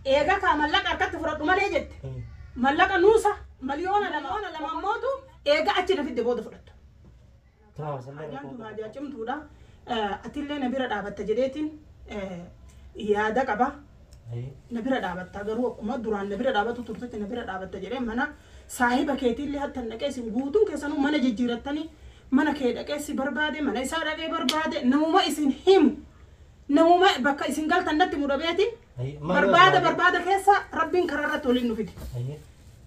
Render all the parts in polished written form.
إيجا كملاك أكتر فرد ما ليجت ملاك نوسا مليون لما موتو إيجا أتينا في الدبود فرد تمام سلام جانتو ما جاتشم تودا أتيلي نبيرة دابت تجريتين يادا كبا نبيرة دابت تجرو ما دران نبيرة دابت تورتة نبيرة دابت تجري منا صاحب كيتي اللي هات النكيس بوتون كيسانو منا جيرتني منا كيدا كيسي بربادة منا يسارة كي بربادة نوما إسين هم نوما بكا إسين قال تنتي مربيتي بربادة كيسا ربين كررت ولين نفيدي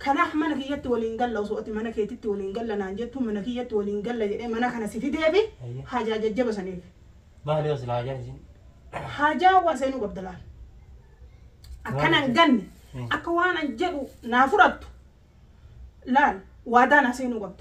كناح منا كيت ولين قال لو سوتي منا كيتي ولين قال لنا نجتو منا كيت ولين قال لجري منا كنا سيفيدي أبي حاجة ججبة سنيف ما هي وصل حاجة زين حاجة وسينو قبضلان أكنا نجني أكوانا نجلو نافرت لا وادانا سينو قبض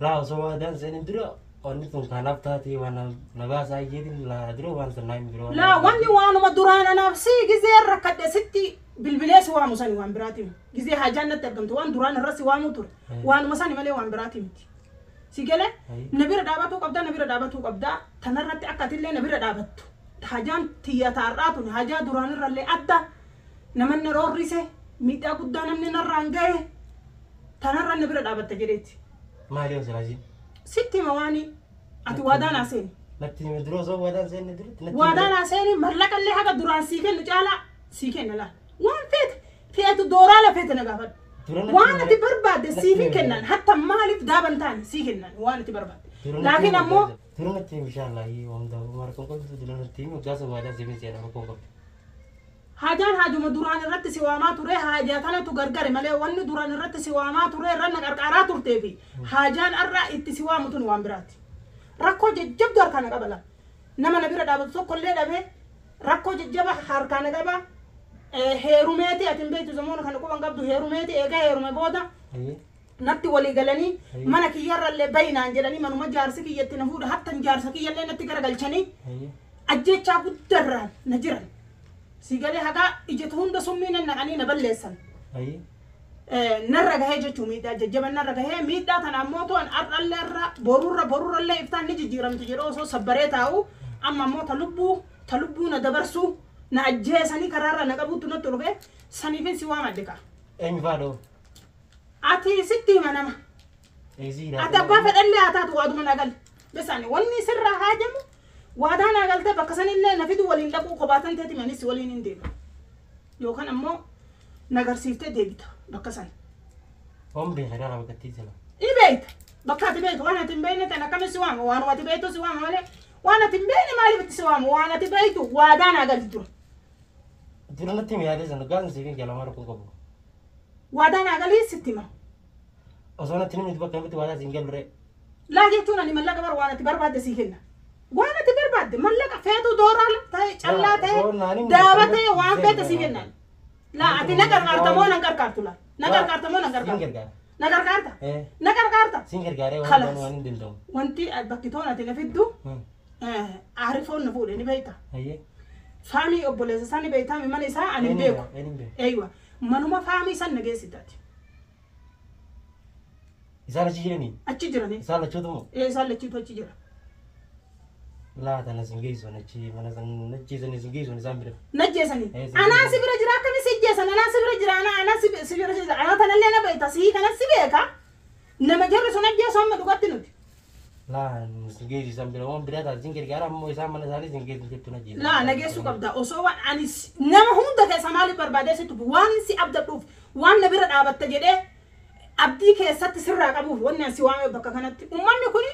لا سوى دان زين درو ونتون كناف تاتي وانا نباس أيدي لا درو وان سنايم درو لا واني وانا مدرانا نفسي جزير ركض ستي بالبلاس وان مساني وان براتيم جزير حاجة ترجمت وان درانا الرأس وان موتور وان مساني ملي وان براتيم سيجله نبير دابتو قبضا تنرت أكتر لي نبير دابتو حاجان تيا تاراتون حاجة درانا الرلي أدا نمن نرور ريسه ميتا قدانا من الرانجاي تنرى نبير دابت تجريتي ما هي وصل زين ستي مواني أتي وادانا سيني نتي مدرو سو وادان زين ندرو وادانا سيني مرلك اللي حاجة دران سيكن نجالا سيكن لا وان فيت دورالة فيت نجابت وانا تبرباد سيكن كنن حتى مالف دابن تاني سيكن وانا تبرباد لكن أمو ترون التيم إن شاء الله هي وامدا وماركم كل تدلون التيم وجالس وادان زين زين بكون كم حاجان حاجة مدوران الرت سوامات وري حاجات أنا تجرجر ملأ وان دوران الرت سوامات وري رنا كركارات ورتبي حاجان الرأ اتسوام تون وامبرات ركو جب دور كان قبلا نما نبير دابت سو كل دابه ركو جب حار كان قبلا هيروميتي أتم بيت زمان كانوا كمان قبضوا هيروميتي إيجا هيرومي بودا نتي ولي قالني منا كيار اللي بين عنجلني منو ما جارسكي يتنفود حتى جارسكي يلي نتي كرجلشني أجيت شابو دران نجران سيجالي هكا إجتهم ده سمينا نعني نبلسن نرجع هي جتومي ده جبنا نرجع هي ميدا تناموتو أن أرل الر برور الله يفتح نيجي جيرام تجيرو سو سبرة تاو أما مو تلبو ندبرسو نأجهزني كرارا نكابو تنتلوه سنيفين سوا مدكا أي مفادو أتي ستي منام أتبقى في اللي أتاتو وادو من أقل بس أنا وني سر حاجم وادانا قلت بكسن اللي نفيدو ولين لكو قباتن تاتي منيس ولين انديب يو كان أمو نجار سيفته ديبتا بكسن هم بيخيرها بكتيسنا إيه بيت بكات بيت وانا تنبينت أنا كم سوام وانا واتي بيتو سوام ولا وانا تنبيني مالي بتسوام وانا تبيتو وادانا قلت دور ترون التيم يا ديزن قال سيفين كلا ماركم كبو وادانا قلت ستي ما أصلا التيم يتبقى كم توادا زنجل بري لا جيتونا ني ملك بر وانا تبر بعد سيكنا وانا تبر بعد ملك فيتو دورال تاي چلاته دعوته وان فيت سيكنا لا اتي نكر كارتمو نكر كارتولا نكر كارتمو نكر كارتا سينجر غاري وان دندو وانتي بكيتونا تنفدو اعرفون نفول ني بيتا فامي اوبوليس ساني بيتا من يسا اني بيكو ايوه منوما فامي سن نجيسيتات يسال تجيرني اتجيرني يسال تشودمو يسال تشودمو لا أنا سنجيزو نجي أنا سنجيزو نزامبر نجيسني أنا سبير جرا كم سجيسنا أنا سبير جرا أنا سبير جرا أنا تنلي أنا بيتاسي كنا سبيكا نما جرا سنجيسو هم دوقتنود لا سنجيزو زامبر هم بريدا زنجر جرا مو يسام من زاري سنجيزو جبتو نجي لا نجيسو كبدا أسوا أنيس نما هم ده كسمالي بربادة ستوب وان سي أبدا بروف وان نبير أبدا تجده أبدي كيسات سرّا كابوف وان سوامي بكا كانت أمان نكوني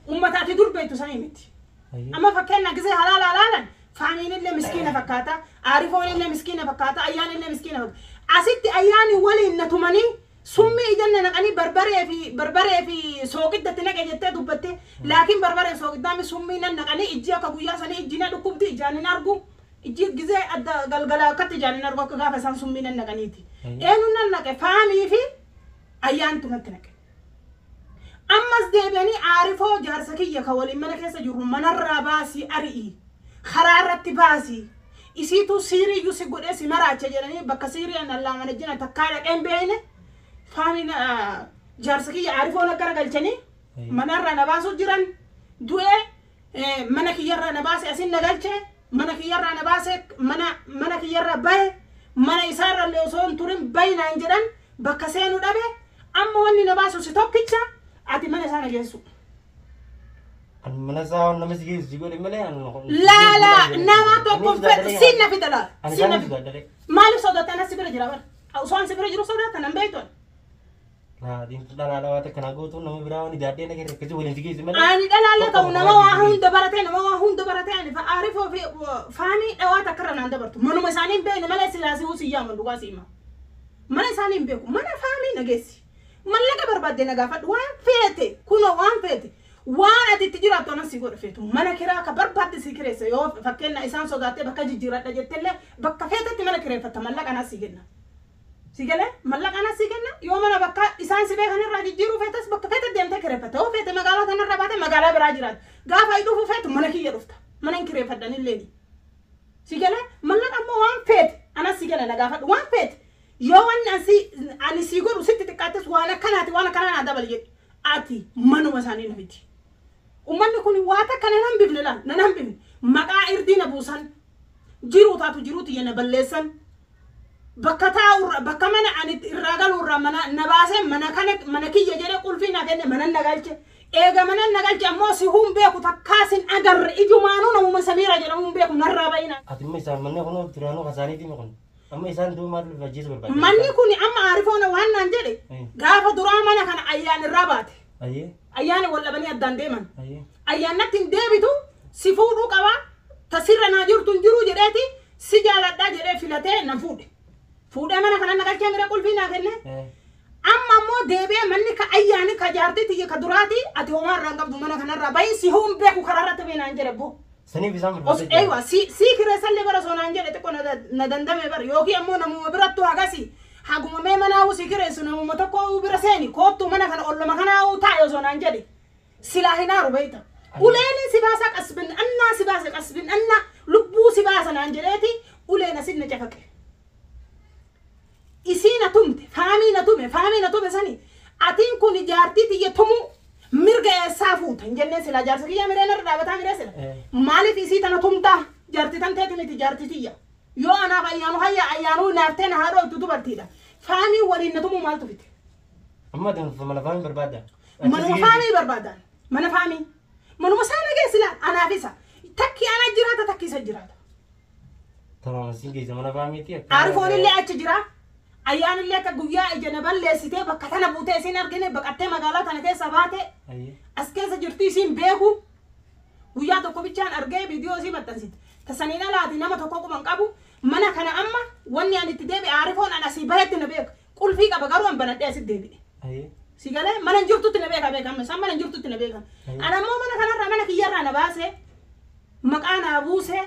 أمتى تدور بيتو سنيمتي أما فكرنا كذا حلالا فاهمين اللي مسكينة فكاتا عارفون اللي مسكينة فكاتا أيان اللي مسكينة فكاتا أسيت أيان ولي نتمني سمي إجنا نقني بربرة في سوق الدتنا كجتة دبته لكن بربرة سوق الدام سمي نقني إجيا كبويا سني إجنا لكم تي جاني نارجو إجي كذا أدا قلقلا كت جاني نارجو كذا فسان سمي نقني تي إنه ننك فاهمي في أيان تنتنك أما زديبني عارفه جارسكي يكولي منك يسجر من الرباسي أرئي خرارة باسي إسيتو سيري يسيقود إسي مرا تجرني بكسيري أن الله من الجنة تكارك إن بينه فامين جارسكي عارفه نكرا قلتني من الرنباسو جرن دوئي منك يرى نباسي أسين نقلتي منك يرى نباسك منك يرى باي mana isaarra illee osoo hin turin baynaan jedhan bakka seenuu dhabe amma wanni na baasu si tokkicha ati mana isaa nageessu. Mana isaa waan nama si geessu godhe malee laala nama tokko sinna fidala sinna fidala maaliif sodaatan asi bira jira bara osoo an si bira jiru sodaatan an beektuan. Din dalaala waa takka nagootu nama biraa wani daadhee nagee akkasi waliin si geessu malee. Ani dalaala ta'u nama waa hunda barate ani aarifoo fi faanii dhawaa takka irra naan dabartu manuma isaanii hin beekne malee silaasii usii yaaman dhugaa siima. Mana isaanii hin beeku mana faamii nageessi mallaqa barbaadde nagaafadhu waan feete kunoo waan feete waan ati itti jiraattu anas si godhe feetu mana kiraa ka barbaadde si kireessa yoo fakkeenya isaan sodaattee bakka jijjiiradha jettellee bakka feetetti mana kireeffatta mallaqa anas si kenna. Sigale mallaqa anas si kenna yoo mana bakka isaan si beekan irraa jijjiiruu feetas bakka feete deemtee kireeffatta yoo feete magaalaa kanarra baate magaalaa biraa jiraata gaafa dhufu feetu mana kiyya dhufta mana hin kireeffadhan illee sigale mallaqa ammoo waan feete anas si kenna nagaafadhu waan feete yoo wanni ani si godhu sitti xiqqaattes waan akkanaa dabal jedhe ati manuma isaanii namiti. Ummanni kun waa takka nan hambifne laan nan hambifne maqaa irdina buusan jiru taatu jiruuti yana balleessan bakka taa'urra bakka mana ani irraa galuurra mana nabaasee mana kiyya jedhe qulfii na kenne mana nagalche eega mana nagalche ammoo si hun beeku takkaasin agarre ijumaanuu namuma Samiira jedhamuun beeku narraa bayina. Ati amma isaan manni kun turaanuu kasaaniitii makon amma isaan duuba maal fajjisu barbaade. Manni kun amma aarifoona waan naan jedhe gaafa duraa mana kana ayyaan irraa baate. Ayyaani wal dhabanii addaan deeman. Ayyaanatti hin deebitu si fuudhuu qaba tasirra naa jirtu hin jiru jedheeti si jaaladhaa jedhee filatee na fuudhe. Fuudhee mana kana nagalchee mire qulfii naa kenne. Amma ammoo deebi'ee manni ka ayyaani ka jaartii ka duraati ati homaa irraa qabdu mana kanarraa bayi si hun beeku karaarratti beenaan jedhe boo. Saniif isaan barbaade. Eewa si kireessallee bara soonaan jedhe xiqqoo na dandame bara yookiin ammoo namuma birattu hagasi. Haguma mee manaa usi kireessu namuma tokko bira seeni koottu mana kana olloma kanaa taa'e osoo naan jedhe silaa hinaaru beeyta. Uleeni si baasa qasbin annaa lubbuu si baasa naan jedheeti uleen asin na cafaqe. Isii na tumte faamii na tume sani atiin kun jaartii tiyya tumu mirga eessaa fuuta hin jennee silaa jaarsa kiyya miree narra dhaabataa miree sila. Maaliif isii tana tumtaa jaartii tan teeti miti jaartii tiyya. Yoo anaaf ayyaanuu naaftee na haadhoo itti dubartiidha. Faamii waliin na tumu maaltu fite? Amma mana faamii barbaadda. Manuma faamii barbaadan. Mana faamii. Manuma saana geessilaan anaaf isa. Takki ana jiraata takki isa jiraata. Tamam siin geessa mana faamiitii akka. Aarifoon illee achi jira. Ayyaan illee akka guyyaa ija na balleessitee bakka tana buutee isiin argine baqattee magaalaa tana keessa baate. As keessa jirti isiin beeku. Guyyaa tokko bichaan argee viidiyoo isii maxxansite. Tasaniin alaati nama tokko quban qabu. Mana kana amma wanni ani itti deebi'e aarifoon ana si bahetti na beeka qulfii qaba garuu an banadhee asitti deebi'e. Si galee mana jirtutti na beeka amma isaan mana jirtutti na beekan. Ana ammoo mana kanarraa mana kiyyarraa na baase maqaa naa buuse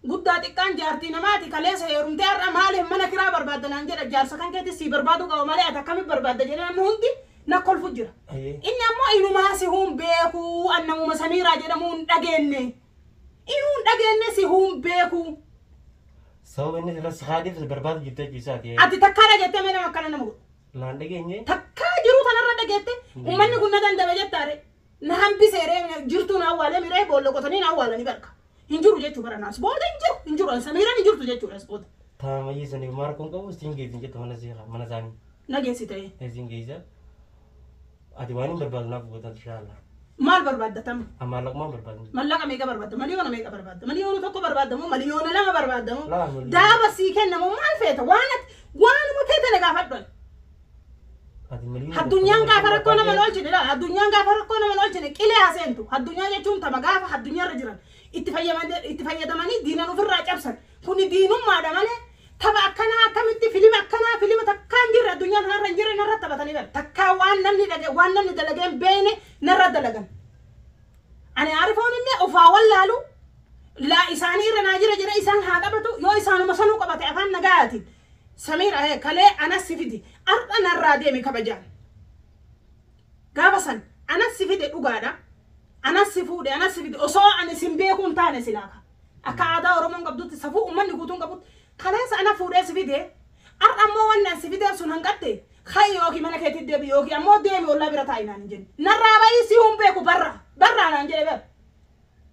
guddaa xiqqaan jaartii namaati kaleessa heerumtee har'a maaliif mana kiraa barbaadda naan jedha jaarsa kan keetti si barbaadu qaba malee ati akkamitti barbaadda jedhee namni hundi na kolfu jira. Inni ammoo inumaa si hun beeku annamuma Samiiraa jedhamuun dhageenye inuun dhageenye si hun beeku. Sababa inni sila sahaadiif barbaadu jirtee jisaati. Ati takkaa dhageettee mee nama akkana nama godhu. Laan dhageenye. Takkaa jiru kanarra dhageette uummanni kun na dandame jettaare na hambiseeree jirtu na awwaalee miree boolla qotanii na awwaalanii barka. Hin jiru jechuu bara naas booda hin jiru Samiiraan hin jirtu jechuudha as booda. Taamayyee saniif maara kun qabu siin geessin jettu mana isaanii. Na geessi ta'ee. Siin geessa. Ati waan hin barbaadu naaf gootan inshaAllah. Maal barbaaddatama? Maallaquma barbaadda. Mallaqa meeqa barbaadda? Miliyoona meeqa barbaadda? Miliyoona tokko barbaaddamoo miliyoona lama barbaaddamoo daaba sii kennamoo maal feeta? Waanuma feeta na gaafadhu. Addunyaan gaafa rakkoo nama oolchine addunyaan gaafa rakkoo nama oolchine qilee haseentu addunyaa jechuun tama gaafa addunyaarra jiran itti fayyadamanii diinan ofirraa cabsan kuni diinummaadha malee tapha akkanaa akkamitti filima takkaan jirre addunyaa kanarra hin jirre narra taphatanii bal takkaa waan namni dalageen beene narra dalagan. Ani aarifoon illee ofaa wallaalu laa isaanii irra naa jira jedhe isaan haa qabatu yoo isaanuma sanuu qabate afaan nagaatiin. Samiira kalee anas si fidi arqa narraa deeme kabajaan. Gaafa san anas si fide dhugaadha. Anas si fuudhe anas si fide osoo ani sin beekuun taane silaaka. Akka aadaa Oromoon qabdutti safuu uummanni guutuun qabutti kaleessa ana fuudhee si fide arqa ammoo wanni an si fidee sun hanqatte kai yookiin mana keetti deebi yookiin ammoo deemi ollaa bira taa'inaan hin jenne. Narraa bayii si hun beeku barraa naan jedhe beeku.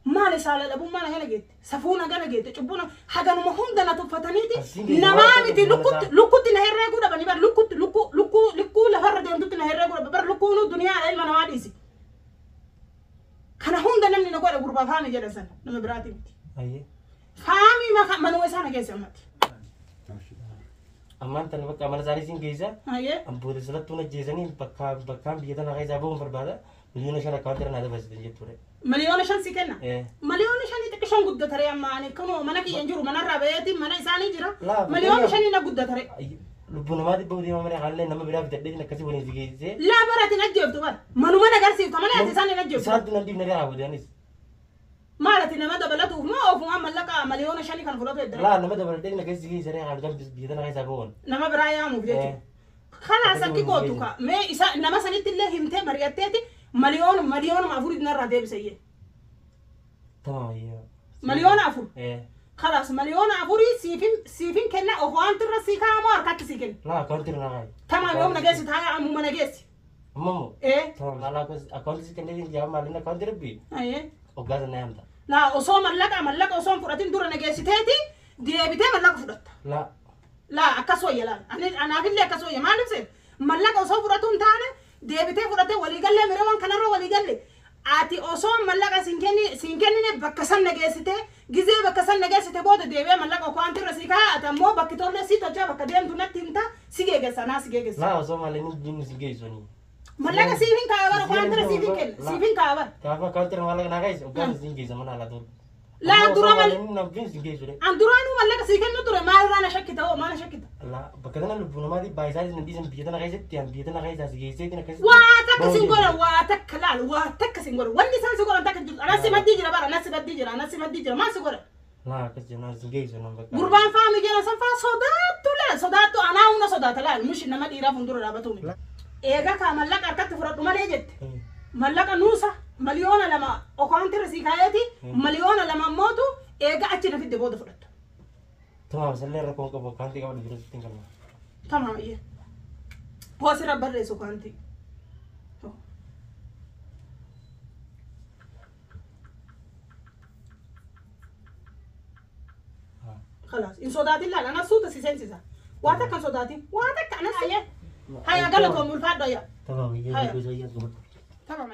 maal isaala dhabuun maal hana geette safuuna gana geette cubbuuna haganuma hunda na tuffataniiti namaa miti lukkutti na herreeguu dhabanii bar lukkuu lafarra deemtutti na herreeguu dhaba bar lukkuunu duniyaa ilma namaa dhiisi kana hunda namni na godha gurbaa faami jedhan sana nama biraati miti faami manuma isaana keessa ammatti ammaan tan bakka amala isaanii siin geessa amboota salattuu na jeesanii bakkaan biyya tana keessaa bahuun barbaada miliyoona 5 akkaawuntii na dabarsitan jechuudha. Miliyoona 5 si kenna. Miliyoona 5 xiqqishoon guddatare amma ani kunoo mana kiyyan jiru manarraa baheeti mana isaanii jira. Miliyoona 5 na guddatare. Lubbuu namaatti bahuu deemaa malee haallee nama biraa bitadheetiin akkasii waliin si geessisee. Laa baratiin ajjeeftu bara manuma nagarsiifta malee ati isaan hin ajjeeftu. Isaatti nan diibna gaa haabudaanis. Maalati nama dabalatuuf moo ofuma mallaqa miliyoona 5 kan fudhatu edda. Laa nama dabalatee na keessi geessisanii haaludaan biyya tana keessaa bahuun. Nama biraa yaamuuf jechuudha. Kana sakki gootu ka mee isa nama sanitti illee himtee mari'atteeti miliyoona afur dinarraa deebisayye. Tamam ayyaa. Miliyoona afur. خلاص مليون عفوري سيفين كنا أخوان ترى سيكا ما أركض سيكن لا كنت رناعي تمام يوم نجاسي تاعي عمو ما نجاسي مامو إيه تمام لا كنت سيكن لين جام مالنا كنت ربي أيه وقاعد نعم ده لا أصوم ملك أصوم فراتين دور نجاسي تاتي دي بيتي ملك فرات لا أكسوية لا أنا أقول لك أكسوية ما نفسي ملك أصوم فراتون تاني دي بيتي فراتين ولي قال لي مروان كنارو ولي قال لي ati osoo mallaqa sinkenni bakkasan nageessite gizee bakkasan nageessite booda deebi'ee mallaqa okwaan tirra si kaa ati ammoo bakki tollee si tolchee bakka deemtu natti himta si geegessa naa si geegessa. Laa osoo malee ni jinni si geessoni. Mallaqa siifin kaawara okwaan tirra siifin kenna siifin kaawara. Kaafa okwaan tirra mallaqa naa geesse okwaan si geessa mana ala dur. Laa dura mal namfin si geessu. An duraanu mallaqa si kennu ture maal irraa na shakkita hoo maal shakkita. Laa bakka tana lubbuu namaati baay'isaatis nan dhiisan biyya tana keessatti an biyya tana keessaa si geesseetiin akkasii. Waa takka singora waa takka laal waa takka singora wanni isaan si godhan takka jirtu anasi maddii jira bara anasi maddii jira maal si godhan. Laa akkas jennaan si geessu nan bakka. Gurbaan faami jedhan san faa sodaattu anaa hunda sodaata laal mushi nama dhiiraa fuuldura dhaabatuumi. Eega kaa mallaqa harkatti fudhadhu malee jette. Mallaqa nuusa miliyoona 2 okwaan tirra si kaayeeti miliyoona 2 mootu eega achi na fidde booda fudhattu. Tamam sallee rakkoon qabu okwaan tirra bira sittiin galma. Tamam iyyee. Hoosira barreessu okwaan tirra. خلاص إن صداتي لا أنا صوت سيسنسيسا واتك صداتي واتك أنا سيء هيا قالكم الفرد يا تمام يا تمام